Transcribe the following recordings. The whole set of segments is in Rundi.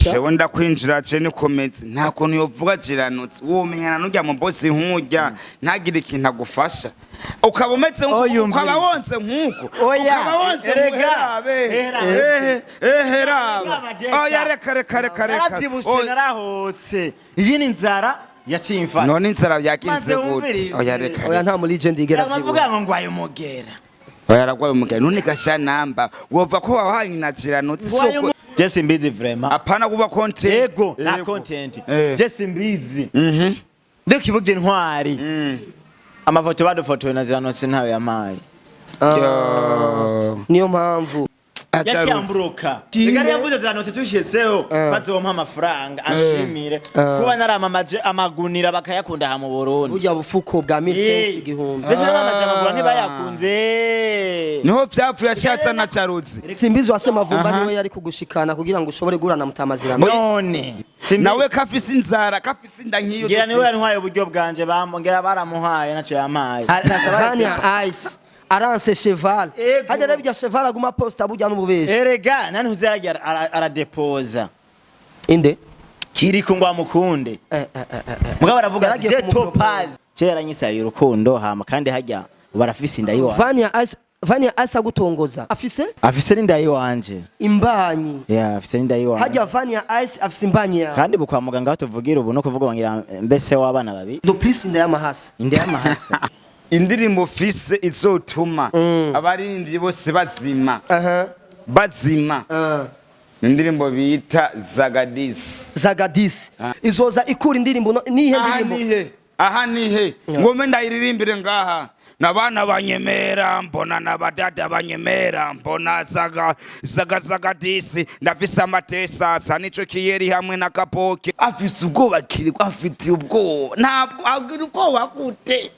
Jewe ndakwinjira je nikomeze nta kuntu yovuga Ziranotse womenyana n'urya mu boss nk'urya ntagire ikintu agufasha ukaba umeze ukaba wonse nk'uko ukaba wonse rega oya reka narahotse iyi ni inzara yatsimfa none inzara yakinze gute oya reka oya nta muri legend igera bavuga ngo ngwaye umugera oya ragwaye umugera none gasha namba wova ko wahaye na Ziranotse soko Simbizi vraiment apana kuba content ego na content Simbizi ndiko kivuga intwari amafoto badufotoye na Ziranotse ntawe yamaye niyo mpamvu yashyamburuka bigari yavuze Ziranotse tushyetseho bazompa amafaranga ashimire kuba naramamaje amagunira bakayakunda ha mu Burundi burya bufuko bwa 1500 igihumbi bese naramamaje amagura ntibayakunze niho vyapfu yashatsa na Caruzi Simbizi wasema vumba niwe yari kugushikana kugira ngo ushobore gurana mutamazirano none nawe kafise inzara kafise inda nkiyo ngira niwe yantwaye uburyo bwanje bambongera baramuhaye naco yamaye Vania Ice aranse cheval hajya nabijya cheval aguma posta bujya n'ububeshi erega nani uzaragira aradepoza inde Kirikou ngo amukunde mugabo baravuga je Topaz cera nyisaye urukundo hama kandi hajya barafise inda yiwa Vania asa gutongoza afise n'inda yiwanje imbanyi afise n'inda yiwanje hajya Vania Ice afise imbanyi kandi bukwa muganga batuvugira ubu no kuvuga bangira mbese w'abana babi do please inda y'amahasa indirimbo fise izotuma abarindyi bose bazima indirimbo bita Zagadis izoza ikura indirimbo nihe ndirimbo aha nihe ngome ndayiririmbire ngaha nabana banyemera mbona nabadada banyemera mbona Zagadis ndafise amatesa sa nico kiyeri hamwe na kapoke afise ubwoba Kirikou afite ubwoba ntabwo agira ubwoba gute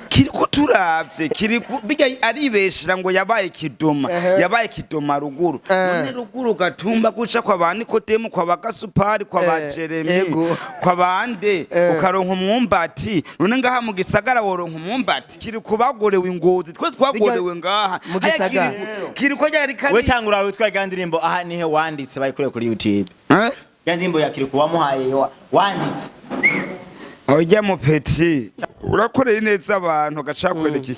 Kirikou turavye Kirikou bijya aribeshira ngo yabaye kidoma ruguru none ruguru gatumba guca kwa bani kotemu kwa bagasupari kwa bajeremi kwa bande ukaronka umwumbati none ngaha mu gisagara woronka umwumbati Kirikou bagorewe ingozi twe twagorewe ngaha Kirikou yari kandi we tangura witwa gandirimbo aha nihe wanditse bayikore kuri YouTube gandirimbo ya Kirikou wamuhaye wanditse Oya mupeti urakoreye neza abantu gacakwereka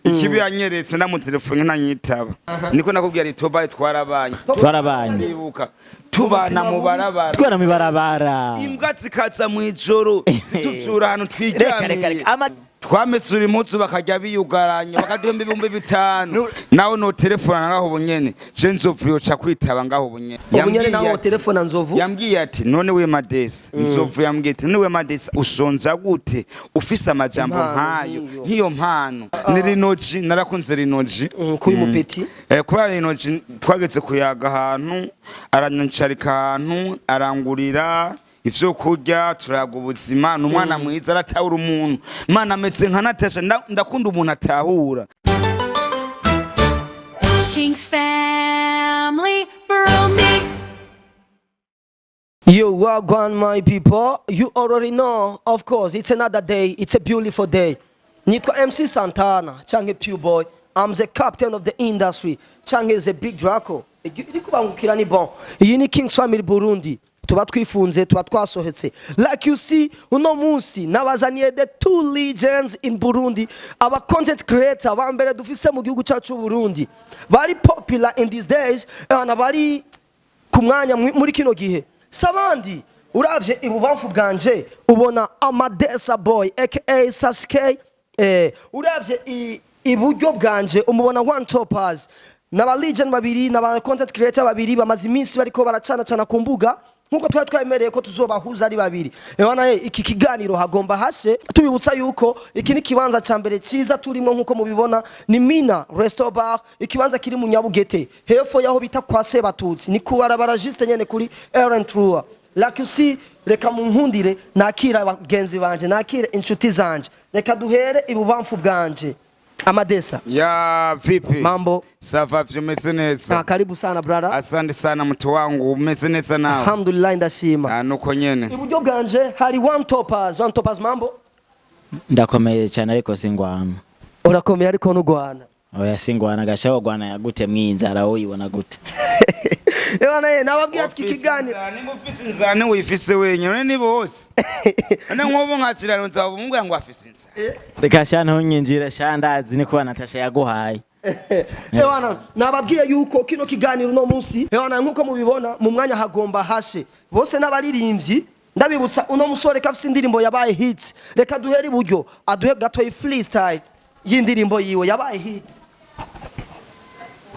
ikibi yanyeretse na mu telefone ntanyitaba niko nakubwiye ari Topaz twarabanye ibuka tubana mu barabara imbwa zikaza mu ijoro zituvyura hano twiryamiye twamesura imutsu bakajya biyugaranya bakaduhemba 5,000 nawe no telefone ngaho bunyene je nzovuyo ca kwitaba ngaho bunyene naho telefone nzovu yambwiye ati none we Madesa nzovu yambwiye ati none we Madesa usonza gute ufise amajambo nkayo nkiyo mpano ni Rinoji narakunze Rinoji kuyu mupeti kuba Rinoji twageze kuyaga ahantu aranyancarika ahantu arangurira ivyo kurya turaga ubuzima n'umwana mwiza aratahura umuntu Imana ameze nka Natasha ndakunda umuntu atahura King's family Burundi. Yo, wagwan my people, you already know, of course, it's another day, it's a beautiful day. Nitwa MC Santana, change Pew Boy, I'm the captain of the industry, change is a big Draco. Irikubangukira ni bon. Iyi ni King's family Burundi. Tuba twifunze tuba twasohetse like you see uno munsi nabazaniye the two legends in Burundi aba content creator bambere dufise mu gihugu cyacu Burundi bari popular in these days and bari kumwanya muri kino gihe sabandi uravye ibubamfu bwanje ubona Amadesa boy aka Sasuke uravye iburyo bwanje umubona One Topaz naba legend babiri naba content creator babiri bamaze iminsi bariko baracana kumbuga nkuko twemereye ko tuzobahuza ari babiri ebana iki kiganiro hagomba hase tubibutsa yuko iki ni kibanza ca mbere ciza turimo nkuko mubibona ni Mina Resto Bar ikibanza kiri mu Nyabugete hefo yaho bita kwa Sebatutsi ni kubarabara juste nyene kuri Aaron Trua like you see reka munkundire nakira abagenzi banje nakira inshuti zanje reka duhere ibubamfu bwanje Amadesa ya vipi mambo safa umeze neza karibu sana brother asante sana mtu wangu umeze neza nawe alhamdulillah ndashima nuko nyene iburyo bwanje hari One Topaz mambo ndakomeye cyane ariko singwana urakomeye ariko n'ugwana oya singwana gashaho gwana yagute mwinzara uyibona gute Ewana nababwiye ati kiganiro nimba ufise inzara wifise wenyine ni bose ane nk'ubu nkakirano nzaba umubwira ngo afise inzara reka shana hunyinjira shandazi ni kuba Natasha yaguhaye Ewana nababwiye yuko kino kiganiro no munsi ewana nkuko mubibona mu mwanya hagomba hashe bose n'abaririmbyi ndabibutsa uno musore kafise indirimbo yabaye hits reka duhere iburyo aduhe gato freestyle y'indirimbo yiwe yabaye hits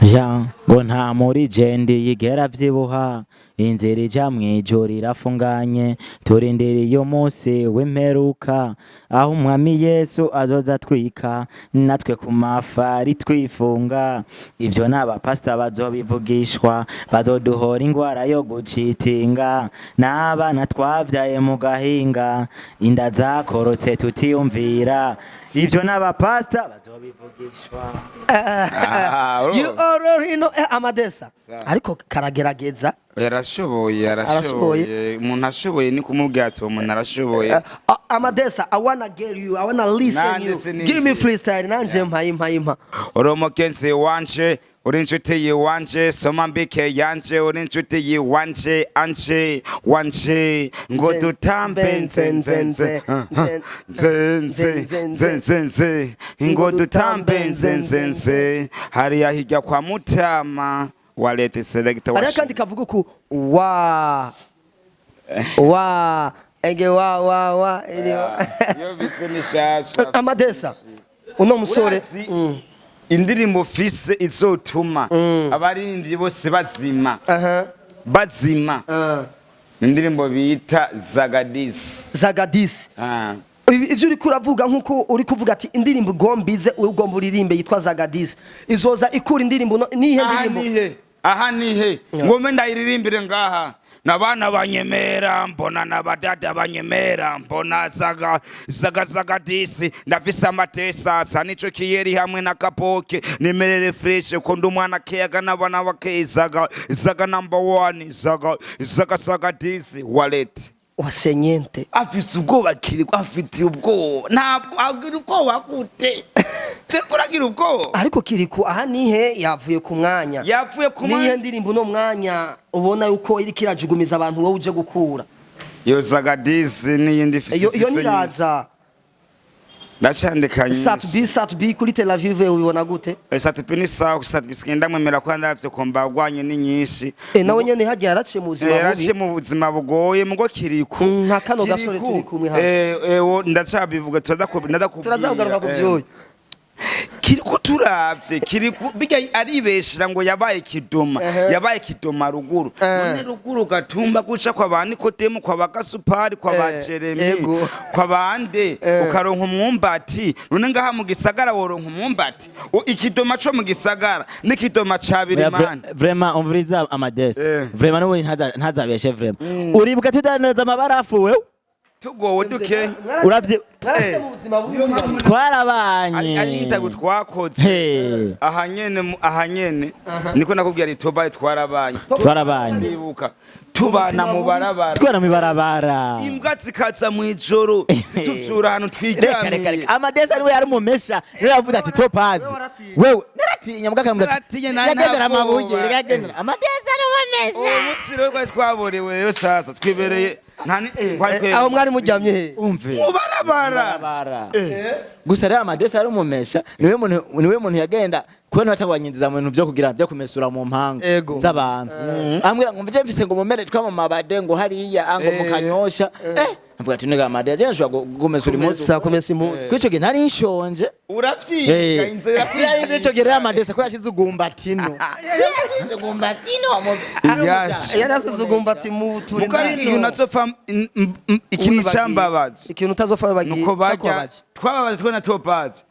ya ngo nta muri jendi yigera vyibuha inzira ija mwijoro irafunganye turindiriye umunsi w'imperuka aho umwami Yesu azoza twika natwe ku mafari twifunga ivyo n'abapasita bazobivugishwa bazoduhora ingwara yo gucitinga n'abana twavyaye mu gahinga inda zakorotse tutiyumvira ivyo n'abapasita bazobivugishwa. You already know Amadesa ariko karagerageza yarashoboye umuntu ashoboye ni kumubwira ati umuntu arashoboye. Amadesa, I wanna get you, I wanna listen you. Give me freestyle nanje mpa oromokense wanje uri inshuti yiwanje soma mbike yanje uri inshuti yiwanje anje wanje ngo dutambe nzenzenze ngo dutambe nzenzenze hariya hirya kwa Mutama wa leta selector ari kandi kavuga ku ege wa yo bise nishasha. Amadesa uno musore indirimbo fise izotuma abaririmbyi bose bazima indirimbo bita Zagadis ivyo uri kuravuga nkuko uri kuvuga ati indirimbo gombize ugomba uririmbe yitwa Zagadis izoza ikura indirimbo nihe ndirimbo aha nihe ngome ndayiririmbire ngaha nabana banyemera mbona nabadada banyemera mbona Zagadisi ndafise amatesa sa nico kiyeri hamwe na kapoke nimerere fresh ko ndumwana keyaga nabana bakezaga number 1 Zagadisi wallet wasenyente afise ubwoba Kirikou afite ubwoba ntabwo agira ubwoba gute kuragira ubwoba ariko Kirikou aha nihe yavuye ku mwanya nihe ndirimbo no mwanya ubona yuko iri kirajugumiza abantu wowe uje gukura yo Zagadisi n'iyindi fise yo niraza ndacandikanye Satbi kuri Tel Aviv ubibona gute Satbi ni sawa Satbi skenda mwemera kwa ndavye ko mbagwanye ni nyinshi nawe nyene hagiye arace mu buzima bubi yarace mu buzima bugoye mugo Kirikou nka kano gasore turi kumwe hano ndacabivuga turazakugaruka ku byoyo Kirikou turavye Kirikou bijya aribeshira ngo yabaye kidoma ruguru none ruguru gatumba guca kwa bani kotemu kwa bagasupari kwa baceremi kwa bande ukaronka umwumbati none ngaha mu gisagara woronka umwumbati ikidoma cyo mu gisagara n'ikidoma cabiri man vraiment umviriza Amadesa vraiment no ntazabeshe vraiment uribwa tudaneza amabarafu wewe tugowe duke uravye mu buzima bubi twarabanye ari igitabo twakoze ahanyene niko nakubwira ari Topaz twarabanye ibuka tubana mu barabara imbwa zikaza mu ijoro zituvyura hano twigamye Amadesa ariwe yari mumesha niwe yavuze ati Topaz wewe naratinya mbwa yagendera amabuye Amadesa ari mumesha umusiro kwa twaborewe yo sasa twibereye nani aho mwari mujyamye he umve mu barabara gusa rero Amadesa ari mumesha niwe muntu yagenda kubera natangwanyinziza mu bintu byo kugira byo kumesura mu mpango z'abantu ambwira ngo mvije mfise ngo mumere twa mu mabade ngo hariya ango mukanyosha avuga ati nega Amadesa je nshobora kumesura impuzu kumesa impuzu kwico gihe ntari nshonje uravyiga inzira yari ico gihe Amadesa ko yashize ugumbatino yarasize ugumbati mu turi mugari unazopfa ikintu cyambabaza ikintu utazopfa bagiye twababaza twe na Topaz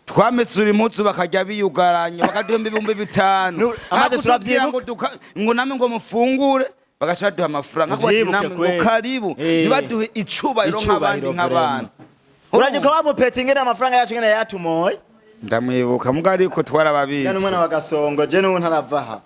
twamesura impuzu bakajya biyugaranya bakaduhemba 5,000 Amadesa ngo name ngo mufungure bagashaduha amafaranga ngo karibu nibaduhe icubahiro nk'abandi uraje ko bamupetse ngene amafaranga yacu ngene yatumoye ndamwibuka mugari ko twarababizi yani umwana wagasongo je n'ubu ntaravaha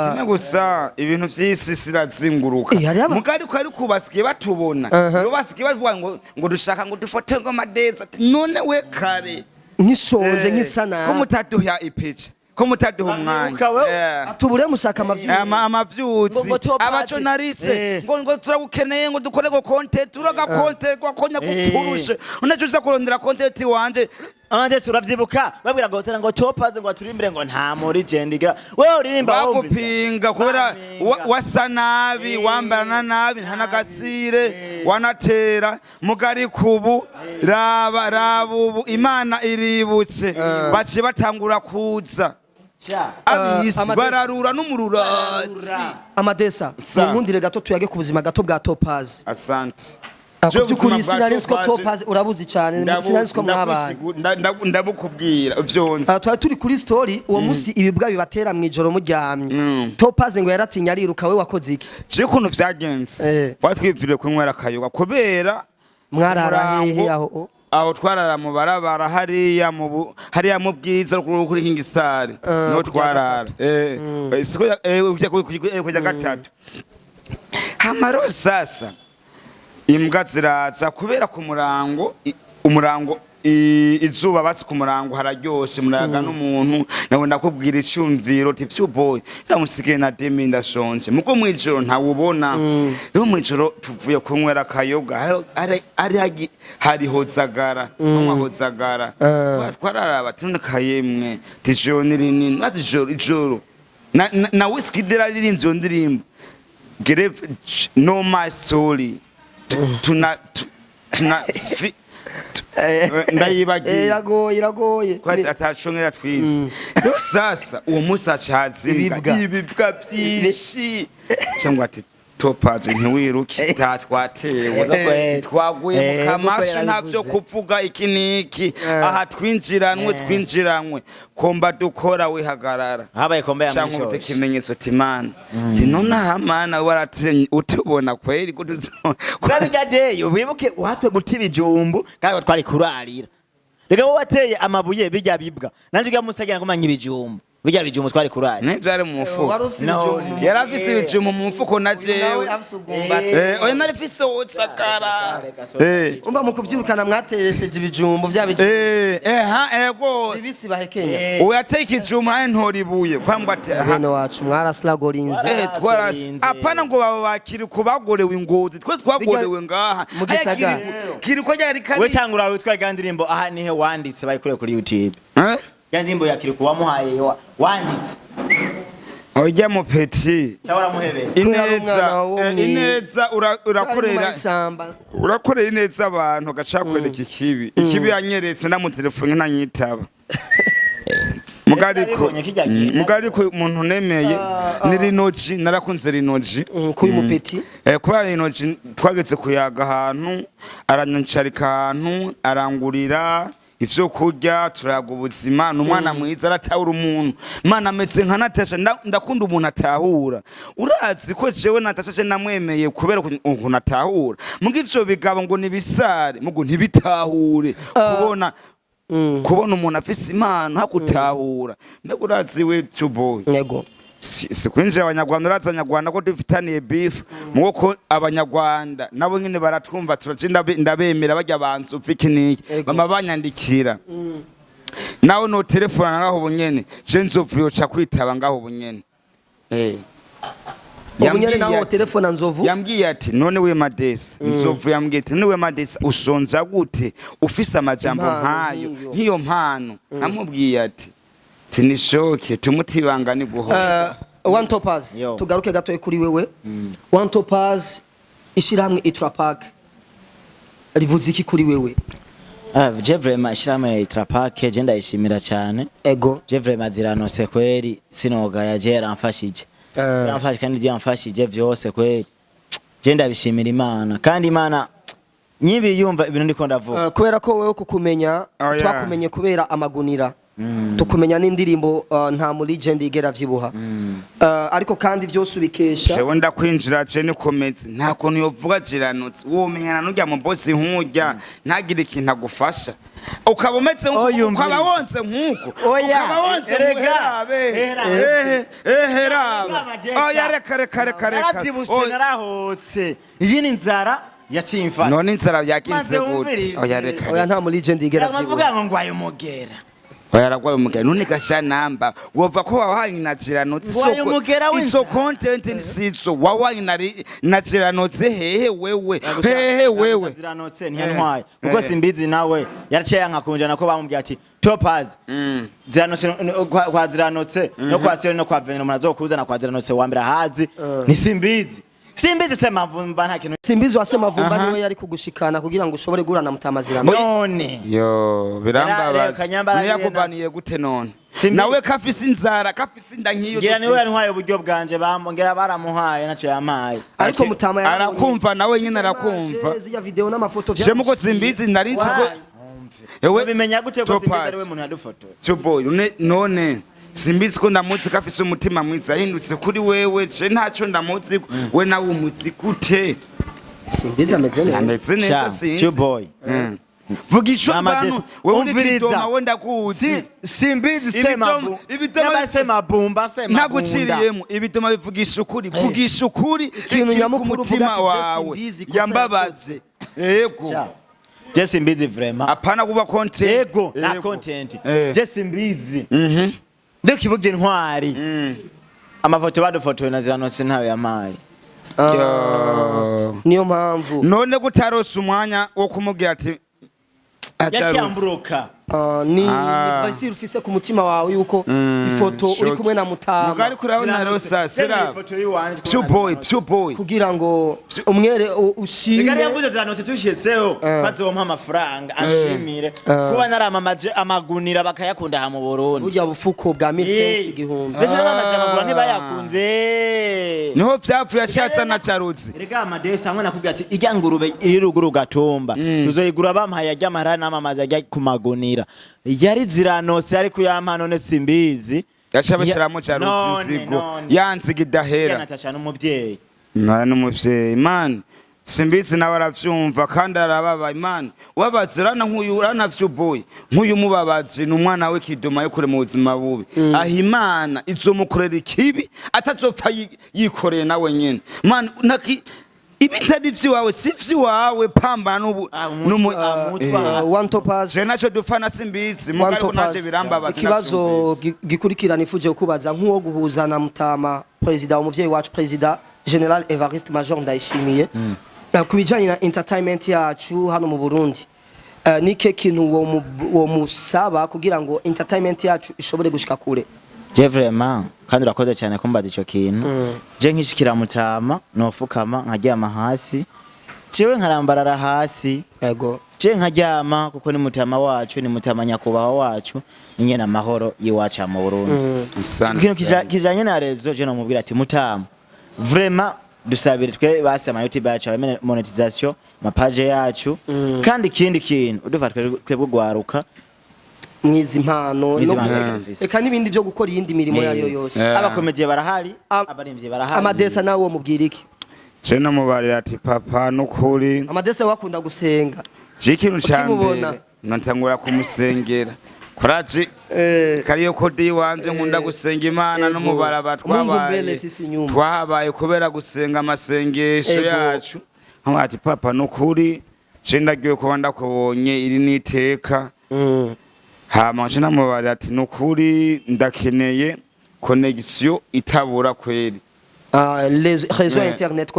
kimwe gusa ibintu vy'isi sirazinguruka mugari ko ari kubasikiye batubona yo basikiye bavuga ngo dushaka ngo dufote ngo Amadesa none we kare nk'ishonje nk'isana ko mutaduha ipica ko mutaduha umwanya atubure mushaka amavyuzi abajournaliste ngo turagukeneye ngo dukore go content turaga content kwakonya gupfurushe unacuza kurondera content wanje ndetse uravyibuka babwira gotera ngo Topaz ngo aturimbire ngo nta muri gendigira wewe uririmba bagupinga kubera wasa nabi wambarana nabi nta nagasire wanatera mugari kubu raba ubu Imana iributse baci batangura kuza abisi bararura n'umururazi amadesa mukundire gato tuyage ku buzima gato bwa Topaz asante Kuri sinari ko Topaz urabuzi cyane sinari ko mwabana ndabukubwira vyonze twari turi kuri story uwo musi ibibwa bibatera mwijoro muryamye Topaz ngo yaratinya ariruka we wakoze iki je kuntu vyagenze watwivire kunywera kayoga kubera mwarara hehe aho twarara mu barabara hariya mu bwiza kuri Kingisari no twarara siko kujya gatatu hamaro sasa imbwa ziraza kubera ku umurango izuba basi ku murango hararyoshe muraga n'umuntu nawe ndakubwira icyumviro tipsy boy ndamusige na demi ndashonje muko mwijoro ntawubona rero mwijoro tuvuye kunywera kayoga hari hozagara mama hozagara twararaba tunakayemwe tijoro rinini ijoro na whisky dera ririnzi yo ndirimbo grave no my story tuna ndayibagiye iragoye kwati atashongera twize yo sasa uwo musacha hazimbwa ibibwa byinshi cyangwa ati Topaz ntiwiruke tatwatewe twaguye mu kamashu ntavyo kuvuga iki niki aha twinjiranwe komba dukora wihagarara habaye komba ya cyangwa utekimenyetso timana tinona hamana waratenye utubona kweri kurabijyadeyo wibuke uhatwe gutiva ijumbu kandi twari kurarira rega wowe wateye amabuye bijya bibwa nanje uga musagira ngo manye ibijumbu bijya bijumbu twari kurari n'ivyari mu mufuko yarafise ibijumbu mu mufuko na jewe oya narifise wotsakara umba mu kuvyirukana mwatesheje ibijumbu bya bijumbu ego bibisi bahekenya uyateka ijumbu naye ntoribuye kwambwa ati hene wacu mwaraslagorinze twarasi apana ngo baba bakiri kubagorewe ingozi twe twagorewe ngaha Kirikou yari kari we tangura witwa gandirimbo aha nihe wanditse bayikure kuri YouTube Yandimbo ya Kirikou wamuhaye wanditse ojya mu peti cyawara muhebe ineza urakorera ineza abantu gacakwereka ikibi yanyeretse na mu telefone ntanyitaba mugariko umuntu nemeye nirinoji narakunze rinoji kuyu mu peti kuba rinoji twageze kuyaga ahantu aranyancarika ahantu arangurira ivyo kurya turaga ubuzima n'umwana mwiza aratahura umuntu Imana ameze nka Natasha ndakunda umuntu atahura urazi ko jewe Natasha namwemeye kubera ukuntu atahura muga ivyo bigabo ngo nibisare mugo ntibitahure kubona umuntu afise impano hakutahura mbega urazi we tuboy yego sikwinjira abanyarwanda uraza abanyarwanda ko dufitaniye beef muko abanyarwanda nabo nyine baratwumva turagenda ndabemera bajya banzu ufiki bama banyandikira nawe no telefone ngaho bunyene je nzovuyo cha kwitaba ngaho bunyene ubunyene naho telefone nzovu yambwiye ati none we Madesa nzovu yambwiye ati none we Madesa usonza gute ufise amajambo nkayo nkiyo mpano namubwiye ati tinishoke tumutibanga ni guhoza One Topaz tugaruke gato kuri wewe One Topaz ishiramwe Itrapak rivuze iki kuri wewe je vraiment ishiramwe Itrapak je ndayishimira cyane ego je vraiment Ziranotse kweri sinoga yaje yaramfashije yaramfashije kandi yamfashije vyose kweri je ndabishimira Imana kandi Imana nyibi yumva ibintu ndiko ndavuga kubera ko wewe kukumenya twakumenye kubera amagunira tukumenya n'indirimbo nta mu legend igera vyibuha ariko kandi byose ubikesha jewe ndakwinjira je nikomeze nta kuntu yovuga Ziranotse womenyana n'ujya mu boss nk'ujya ntagire ikintu agufasha ukaba umeze ukaba wonse nk'uko ukaba wonse rega oya reka narabyibushye narahotse iyi ni inzara yatsimfa none inzara yakinze gute oya reka oya nta mu legend igera vyibuha bavuga ngo ngwaye umugera Yaragwaye umugera none gashanamba wova ko wawaye na Ziranotse izo content nsizo wawaye na Ziranotse hehe wewe Ziranotse ntiyantwaye kuko Simbizi nawe yaraciye nkakunjana ko bamubwiye ati Topaz Ziranotse kwa Ziranotse no kwa Sio no kwa Veneno munazokuzana kwa Ziranotse wa mbere hazi ni Simbizi sema vumba nta kintu Simbizi wasema vumba niwe yari kugushikana kugira ngo ushobore gura na Mutama Ziranotse none yo birambabaza niyo yakubaniye gute none nawe kafise inzara kafise inda nkiyo ngira niwe yantwaye uburyo bwanje bambongera baramuhaye naco yamaye ariko Mutama arakumva nawe nyine arakumva ya video n'amafoto je muko Simbizi narinzi ko ewe bimenya gute ko Simbizi ari we muntu yadufotoye cyo boy none Simbizi ko ndamuzi kafise umutima mwiza yindutse kuri wewe je ntaco ndamuzi we nawe umuzi gute Simbizi ameze neza cyo boy vugisho abantu wewe undidoma wenda kuzi Simbizi sema bumba sema naguciriyemo ibitoma bivugisha ukuri vugisha ukuri ikintu nyamukuru umutima wawe yambabaze yego je Simbizi vraiment apana kuba content yego na content je Simbizi ndekivuga intwari amafoto badufotoye na Ziranotse ntayo yamaye niyo mpamvu none gutarose umwanya wo kumubwira ati yashyamburuka ni basi ufise ku mutima wawe yuko ifoto uri kumwe na Mutama mugari kurabona rosa sera pure boy kugira ngo umwere ushime bigari yavuze Ziranotse tushyitseho bazompa amafaranga ashimire kuba naramamaje amagunira bakayakunda ha mu Burundi burya bufuko bwa 1500 igihumbi bese namamaje amagura ntibayakunze niho vyapfu yashatsa na Carutsi rega amadesa hamwe nakubwira ati ijya ngurube iri ruguru gatumba tuzoyigura bampaye ajya amara namamaje ajya kumagunira yari Ziranotse ari kuyampa none Simbizi yashabashiramo Carutsi nzigo yanziga idahera yanatashana umuvyeyi n'umuvyeyi man Simbizi nawe aravyumva kandi arababa imana wabazirana nk'uyu uranavyuboye nk'uyu mubabazi n'umwana we kidoma yo kure mu buzima bubi aho imana izomukorera ikibi atazopfa yikoreye nawe nyene man ibitari vyiwawe si vyiwawe pambana one Topaz je naco dufana Simbizi mugari ko naje birambabaza ikibazo gikurikirana ifuje kubaza nk'uwo guhuza na Mutama president umuvyeyi wacu president General Evariste Major Ndayishimiye kubijanye na entertainment yacu hano mu Burundi nike kintu wo musaba kugira ngo entertainment yacu ishobore gushika kure je vraiment kandi urakoze cyane kumbaza ico kintu je nkishikira Mutama nofukama nkaryama hasi jewe nkarambarara hasi yego je nkaryama kuko ni Mutama wacu ni Mutama nyakubaho wacu ninye na mahoro yiwaca mu Burundi kintu kijanye na rezo je no mubwira ati Mutama vraiment dusabire twe basema YouTube yacu abamene monetisation mapage yacu kandi ikindi kintu udufatwe twebwe gwaruka mwizi impano eka nibindi byo gukora iyindi mirimo yayo yose abakomediye barahari abarimvye barahari amadesa nawo mubwira iki je no mubarira ati papa nukuri amadesa wakunda gusenga je ikintu cyambere nantangura kumusengera kuraje kariyo kodi wanje nkunda gusenga imana no mubaraba twabaye kubera gusenga amasengesho yacu ati papa nukuri je ndagiye kuba ndakubonye iri niteka hama je namubara ati nukuri ndakeneye connexion itabura kweri les réseaux internet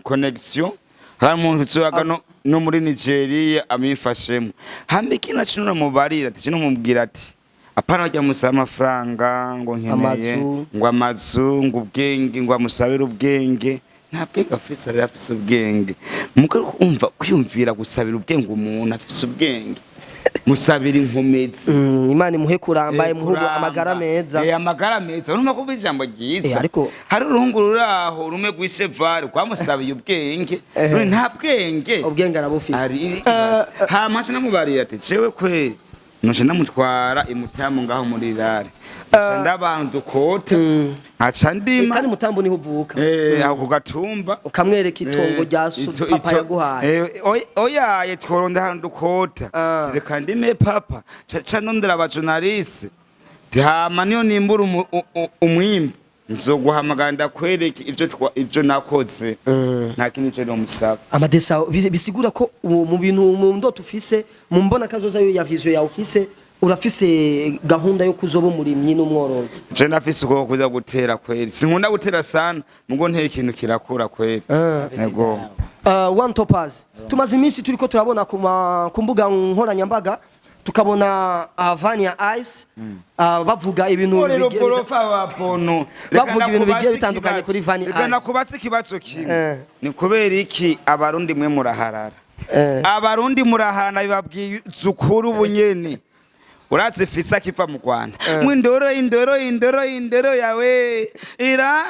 connexion hari umuntu tsuyaga no muri Nigeria amifashemo hambe kina kintu mubarira ati kino mubwira ati apana ajya musaba amafaranga ngo nkeneye ngo amazu ngo ubwenge ngo amusabira ubwenge nta bwenge afise afise ubwenge muko umva kwiyumvira gusabira ubwenge umuntu afise ubwenge musabira inkomezi imana imuhe kurambaye muhugu amagara meza amagara meza urumva ko bijambo ryiza ariko hari uruhunguru raho rume gwisevare kwamusabiye ubwenge nta bwenge ubwenge arabufise hama namubariye ati jewe kweri noje namutwara imutamu ngaho muri rare ndabantu kote aca ndima kandi mutambo niho uvuka aho kugatumba ukamwereka itongo rya papa yaguhaye oyaye tworonda handu kota reka ndime papa ca ndondera abajournaliste hama niyo nimbura umwimbi nzoguhamagara ndakwereka ivyo nakoze nta kintu cyo nomusaba amadesa bisigura ko mu bintu mu ndoto ufise mu mbona kazoza yo ya vision ya ufise urafise gahunda yo kuzoba umurimyi n'umworozi? Je nafise uko kuza gutera kweli. Sinkunda gutera sana, mugo nteye ikintu kirakura kweli. Ego. One Topaz. Tumaze iminsi turiko turabona ku mbuga nkoranyambaga tukabona Vania Ice bavuga ibintu bigiye bitandukanye kuri Vania Ice. Reka kubatse ikibazo kimwe. Ni kubera iki abarundi mwe muraharara? Abarundi muraharana bibabwiye zukuru bunyene. Uratse fisa kiva mu Rwanda. Indoro yawe ira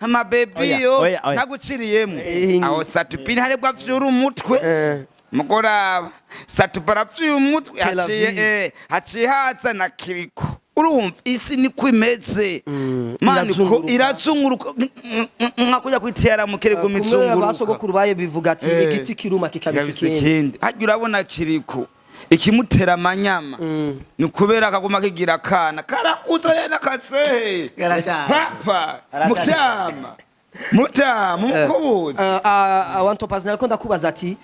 ama baby yo naguciriyemo. Aho satupini harebwa vyura umutwe. Mugora satupara vyura umutwe haciye haza na Kirikou. Urumva isi ni kwimeze. Mani ko irazunguruka nkakuja kwitera mu Kirikou mizunguruka. Basogokuru baye bivuga ati igiti kiruma kikabisikindi. Hajya urabona Kirikou ikimutera amanyama ni kubera akaguma kigira kana karakuza yena kase papa mutama mukubuzi. One Topaz nako ndakubaza ati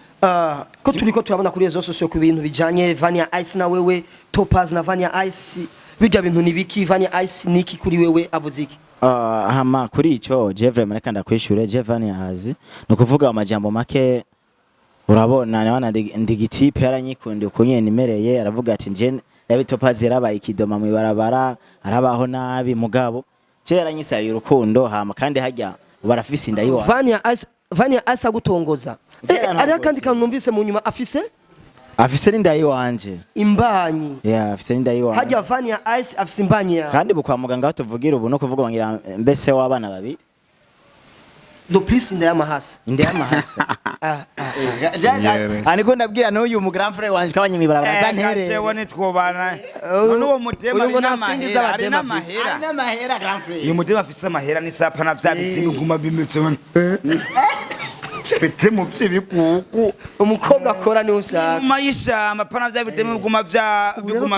ko turiko turabona kuri rezo sosio ku bintu bijanye Vania Ice na wewe Topaz na Vania Ice bijya bintu nibiki Vania Ice niki kuri wewe avuze iki? Hama kuri ico je vraiment reka ndakwishure je Vania Azi no kuvuga amajambo make. Urabona nawana ndigitipe yaranyikundiye kunye nimereye aravuga ati nje David Topaz yarabaye ikidoma mu ibarabara arabaho nabi mugabo je yaranyisaye urukundo hama kandi hajya barafise indayiwa Vania Ice agutongoza ari kandi kanumvise mu nyuma afise n'indayi wanje imbanyi afise n'indayi wanje hajya Vania Ice afise imbanyi ya kandi bukwa muganga batuvugira ubu no kuvuga ngira mbese w'abana babiri do please inda y'amahasa aniko ndabwira n'uyu mu grand frère wanje kabanye mibarabara zantere cebone twobana none uwo mutema ari n'amahera grand frère uyu mutema afise amahera ni sapa na vya biti biguma bimitse bite mu vy'ibikuku umukobwa akora ni usanga mayisha amapana vya biti biguma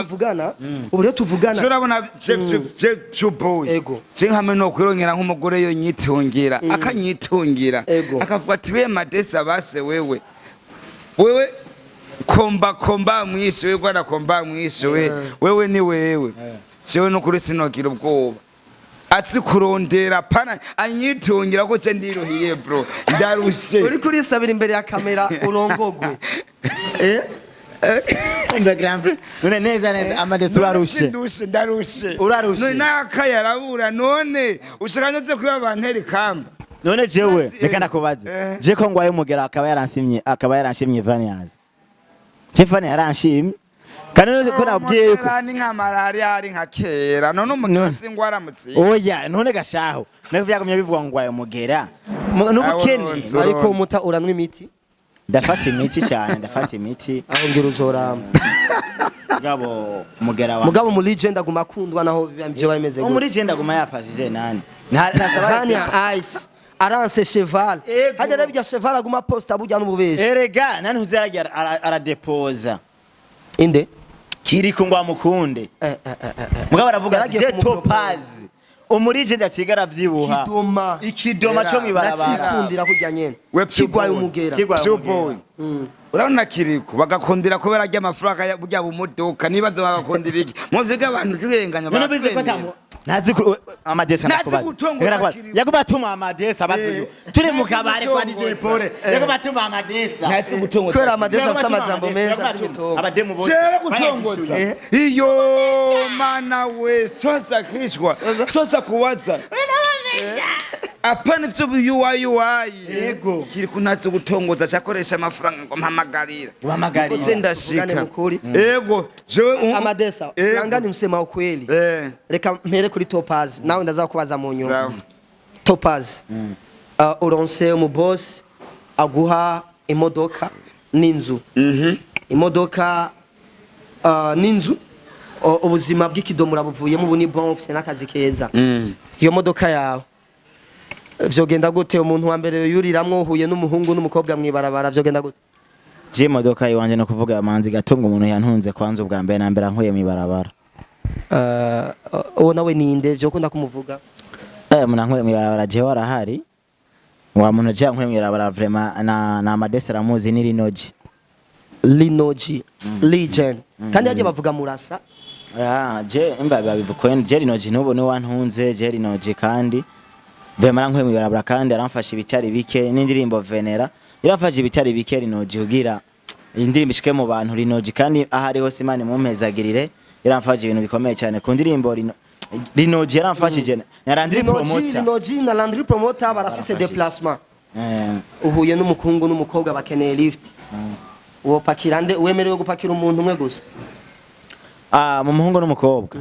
tuvugana ubu tuvugana urabona je boy ego je hamwe no kwirongera nk'umugore yo nyitungira akanyitungira akavuga ati we madesa base wewe komba mwisho we kwanda komba mwisho wewe ni wewe jewe no kuri sinogira ubwoba atsi kurondera pana anyitungira ko cyo ndiruhiye bro ndarushe uri kuri sabira imbere ya kamera urongogwe Underground none neza amadesi urarushe ndarushe urarushe nakayarabura none ushakanyeze kuba banteri kamba none jewe reka nakubaze je ko ngwaye umugera akaba yaranshimye Vania Azi Tiffany yaranshimye kandi none ko nabwiye yuko ni nka malaria ari nka kera none umugasi ngwara mutsi oya none gashaho nako vyagumye bivugwa ngwaye umugera n'ubukene ariko umuta uranwa imiti ndafata imiti cyane ndafata imiti aho ngira uzoramba mugabo mu legend aguma akundwa naho byo bimeze gute mu legend aguma yapasije nani Vania Ice aranse cheval hajya rebya cheval aguma posta bujya n'ububeshe erega nani uzaragira aradepoza inde Kirikou ngo amukunde mugabo aravuga ati je Topaz umurije atigara vyibuha ikidoma cyo mibarabara nakikundira kujya nyene kigwaye umugera boy urabona Kirikou bagakundira ko barajya amafaranga bujya bumuduka nibazo bagakundira iki muziga abantu turenganya nazi amadesa nakubaza yakubatuma amadesa bavuyo turi mu kabare kwa DJ Pole yakubatuma amadesa nazi gutongoza kwera amadesa afite amajambo meza abademu bose gutongoza iyo mana we soza kishwa soza kuwaza apana vyo yuwayi yego Kirikou nazi gutongoza cyakoresha amafaranga ngo mpamagarira ubamagarira ndashika yego je amadesa frangani msema ukweli reka mpere kuri Topaz nawe ndaza kubaza mu nyuma Topaz uronse mu boss aguha imodoka n'inzu imodoka n'inzu ubuzima bw'ikidomura buvuyemo ubu ni bon ufite n'akazi keza iyo modoka yawe vyogenda gute umuntu wa mbere yuriramwo uhuye n'umuhungu n'umukobwa mwibarabara vyogenda gute je modoka yiwanje no kuvuga amanzi gatunga umuntu yantunze kwanza ubwa mbere na mbere nkuye mwibarabara uwo nawe ninde vyokunda kumuvuga muna nkuye mwibarabara je warahari wa muntu je nkuye mwibarabara vraiment na amadesera muzi ni Linoji legend kandi yaje bavuga murasa je imba babivukoye je rinoje ntubone wantunze je rinoje kandi Vemara nkwe mubarabara kandi aramfasha ibitari bike n'indirimbo Venera irafasha ibitari bike rinoje kugira indirimbo ishike mu bantu rinoje kandi ahari hose Imana mumpezagirire iramfasha ibintu bikomeye cyane ku ndirimbo rinoje yaramfashije na Landry promoter rinoje na Landry promoter barafise déplacement uhuye n'umukungu n'umukobwa bakeneye lift uwo pakirande wemerewe gupakira umuntu umwe gusa mu muhungu n'umukobwa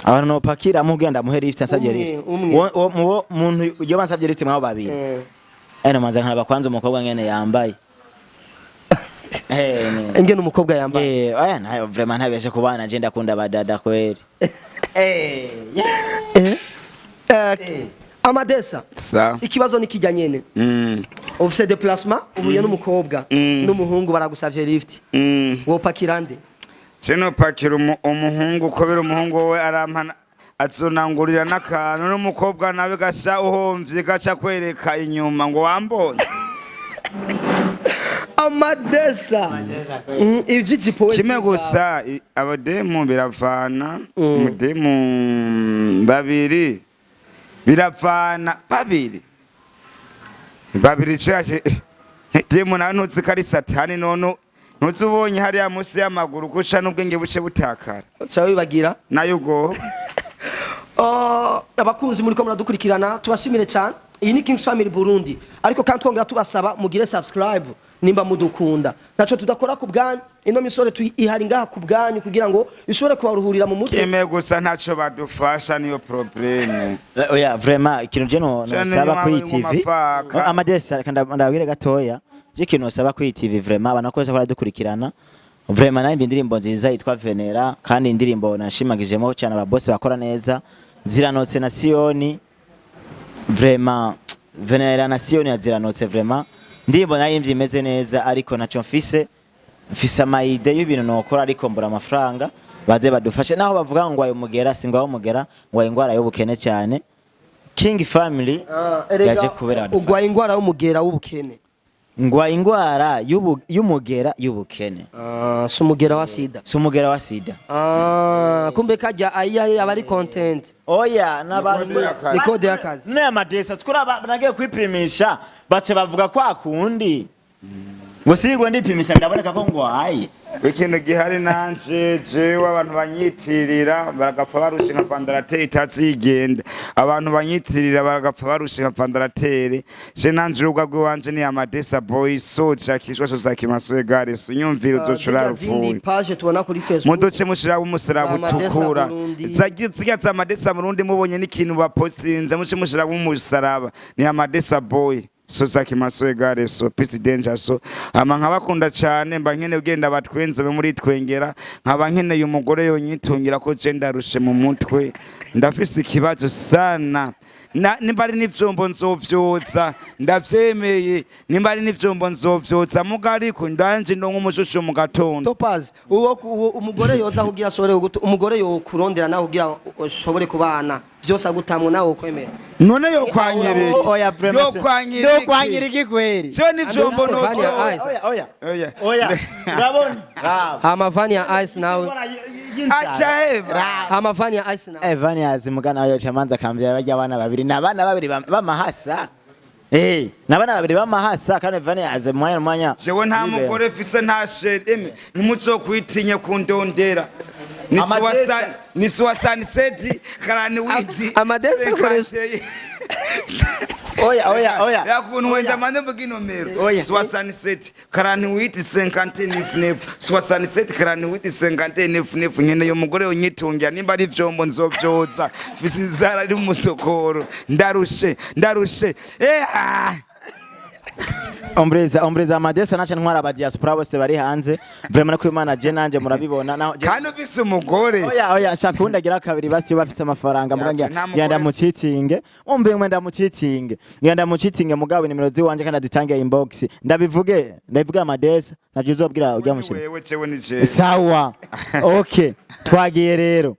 abantu no pakira amugenda muhe lift ansabye lift uwo muntu iyo bansabye lift mwabo babiri manza nkaba kwanza umukobwa ngene yambaye ngene umukobwa yambaye nayo vraiment ntabeshe kubana je ndakunda badada kweli Amadesa ikibazo nikijya nyene ufise déplacement uhuye n'umukobwa n'umuhungu baragusavye lift wo pakirande Cheno pakira umuhungu kubera umuhungu we arampana azonangurira n'akantu n'umukobwa nawe gasha uhomvye gaca kwereka inyuma ngo wambone Amadesa ivyijipo wese kimwe gusa abademu biravana umudemu babiri biravana babiri cyaje demu nanutse kari satani nono Nuzubonye hariya musi y'amaguru kuca n'ubwenge buce butakara. Cyawe bibagira nayo go. Abakunzi muri ko muradukurikirana tubashimire cyane. Iyi ni Kings Family Burundi. Ariko kandi twongera tubasaba mugire subscribe nimba mudukunda. Naco tudakora ku bwanyu ino misore ihari ngaha ku bwanyu kugira ngo ishobore kubaruhurira mu mutwe. Keme gusa ntaco badufasha niyo probleme. Oya vraiment ikintu je no saba ku TV. Amadesa kandi ndabwire gatoya. Jikino saba ku TV vraiment abanakoze ko radukurikirana vraiment nayo indirimbo nziza yitwa Venera kandi indirimbo nashimagijemo cyane aba boss bakora neza Ziranotse na Sioni vraiment Venera na Sioni ya Ziranotse vraiment ndirimbo nayo imeze neza ariko naco mfise amayide y'ibintu nokora ariko mbura amafaranga baze badufashe naho bavuga ngo ayo mugera singwa mugera ngo ingwara y'ubukene cyane King Family yaje kubera ugwa ingwara y'umugera w'ubukene ngwa ingwara y'umugera y'ubukene sumugera wa sida kumbe kajya ayi abari content oya n'abantu nikode yakazi ne Amadesa tukura nagiye kwipimisha bace bavuga kwa kundi ngo sigwe ndipimisha ndaboneka ko ngwaye ikintu gihari nanje jewe abantu banyitirira baragapfa barushinga pandaratere itazigenda abantu banyitirira baragapfa barushinga pandaratere je nanje uruga rwanje ni Amadesa boy soja kishwa so zakimaswe gare sunyumvira uzocura rufuye page tubona kuri Facebook mudoce mushira umusaraba utukura zagiye za Amadesa Burundi mubonye n'ikintu bapostinze muce mushira umusaraba ni Amadesa boy so zakimaswe gare so peace danger so nkabakunda cyane mba nkene ugenda batwenze muri twengera nkaba nkene umugore yonyitungira ko je ndarushe mu mutwe ndafise ikibazo sana nimbari n'ivyombo nzovyotsa ndavyemeye nimbari n'ivyombo nzovyotsa mugari ko ndanje ndo nk'umushusho mu gatondo Topaz uwo umugore yoza kugira sore umugore yo kurondera naho kugira ushobore kubana byose agutamwe nawe ukwemera none yo kwanyereye oya vraiment yo kwanyereye kweri cyo n'ivyombo no oya urabona amavani ya ice nawe acha eva amavani ya ice nawe evani azimugana yo chamanza kambyara bajya abana babiri nabana babiri bamahasa nabana babiri bamahasa kandi evani azimwanya jewe nta mugore fise nta sheri ntimuzokwitinya kundondera Niswasani seti karani witi Amadesa koresha oya yakuntu wenda mande bugino mero swasani seti karani witi 59 swasani seti karani witi 59 nyene yo mugore onyitungira nimba ari vyombo nzovyoza bisinzara ari musokoro ndarushe Ombreza Amadesa nacha ntwara aba diaspora bose bari hanze vraiment ko Imana je nanje murabibona naho kandi bise umugore oya shakunda gira kabiri basi bafise amafaranga muganja yanda mucitinge mwenda mucitinge mugabo nimero ziwanje kandi azitange inbox ndabivuge Amadesa navyo uzobwira ujya mushira sawa okay twagiye rero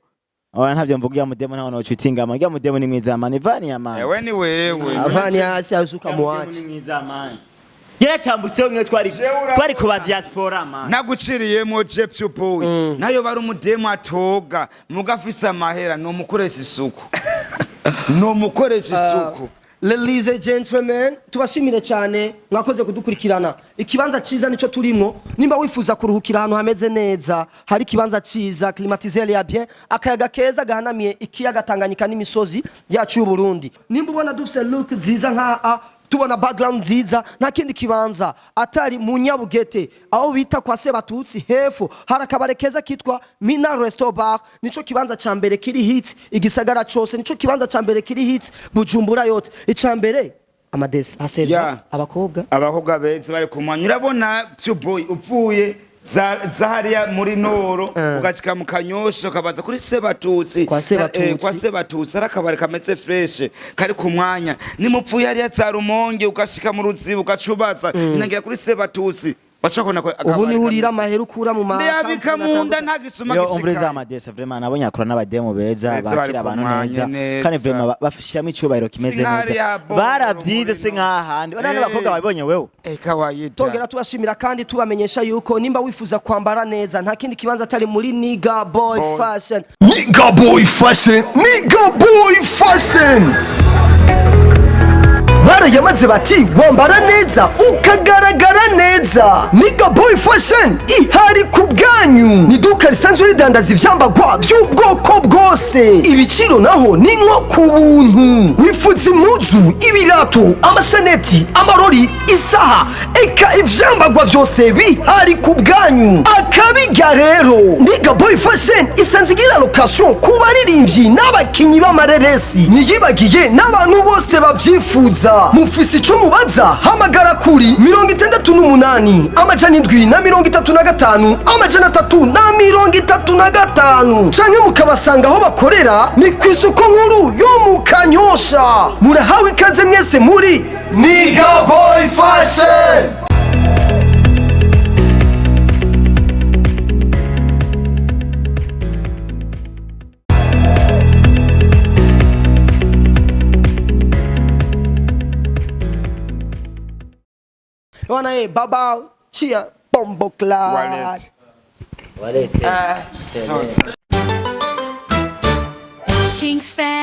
ntavyo mvuga mudemo naho no citinga mujya mudemo ni mwiza amani vani ya mani ewe ni wewe avani ya asiazuka muwachi ni mwiza amani yaratambutseho nyo twari kuba diaspora man naguciriyemo je Puboy nayo bari umudemo atoga mugafisa amahera no mukoresha isuku no mukoresha isuku. Ladies and gentlemen, tubashimire cyane mwakoze kudukurikirana. Ikibanza ciza nico turimo. Nimba wifuza kuruhukira ahantu hameze neza, hari ikibanza ciza, climatisé ya bien, akayaga keza gahanamiye ikiyaga Tanganyika n'imisozi yacu y'u Burundi. Nimba ubona dufise look nziza nka tubona background nziza, nta kindi kibanza atari mu Nyabugete aho bita kwa Sebatutsi hepfo hari akabare keza kitwa Mina Resto Bar. Nico kibanza ca mbere kiri hits igisagara cose, nico kibanza ca mbere kiri hits Bujumbura yote. Ica mbere amadesi aserva abakobwa beza bari kumwanya. Urabona Puboy upfuye zahariya muri Noro ugashika mu Kanyosha kabaza kuri Sebatutsi kwa Sebatutsi arakabare kameze fresh kari ku mwanya. Nimupfuye hariya za Rumonge ugashika mu Ruzibu ugacubaza inangira kuri Sebatutsi bashakona ko ubu ni hurira amahera ukura mu maka ndabika munda ntagisuma gishika. Yo umbreza amadesi vraiment nabonye akora n'abademo beza bakira abantu neza kandi vraiment bafishamo icubahiro kimeze neza barabyize se nk'ahandi none abakobwa babonye wewe kawayita. Tongera tubashimira kandi tubamenyesha yuko nimba wifuza kwambara neza nta kindi kibanza atari muri Nigga Boy Fashion. Nigga Boy Fashion, Nigga Boy Fashion. Barayamaze bati wambara neza ukagaragara neza. Nigga Boy Fashion ihari ku bwanyu. Ni duka risanzwe ridandaza ivyambagwa by'ubwoko bwose. Ibiciro naho ni nko ku buntu. Wifuza impuzu, ibirato, amasaneti, amarori, isaha, eka ivyambagwa byose bihari ku bwanyu. Akabiga rero Nigga Boy Fashion isanzwe igira location ku baririmbyi n'abakinyi b'amareresi. Niyibagiye n'abantu bose babyifuza. Mufisi ico mubaza hamagara kuri 68 amajana 735 amajana 335 canke mukabasanga aho bakorera ni kw'isoko nkuru yo mu Kanyosha. Murahawe ikaze mwese muri Nigga Boy Fashion. Wana baba chia bombo clat. Wallet. So King's fan.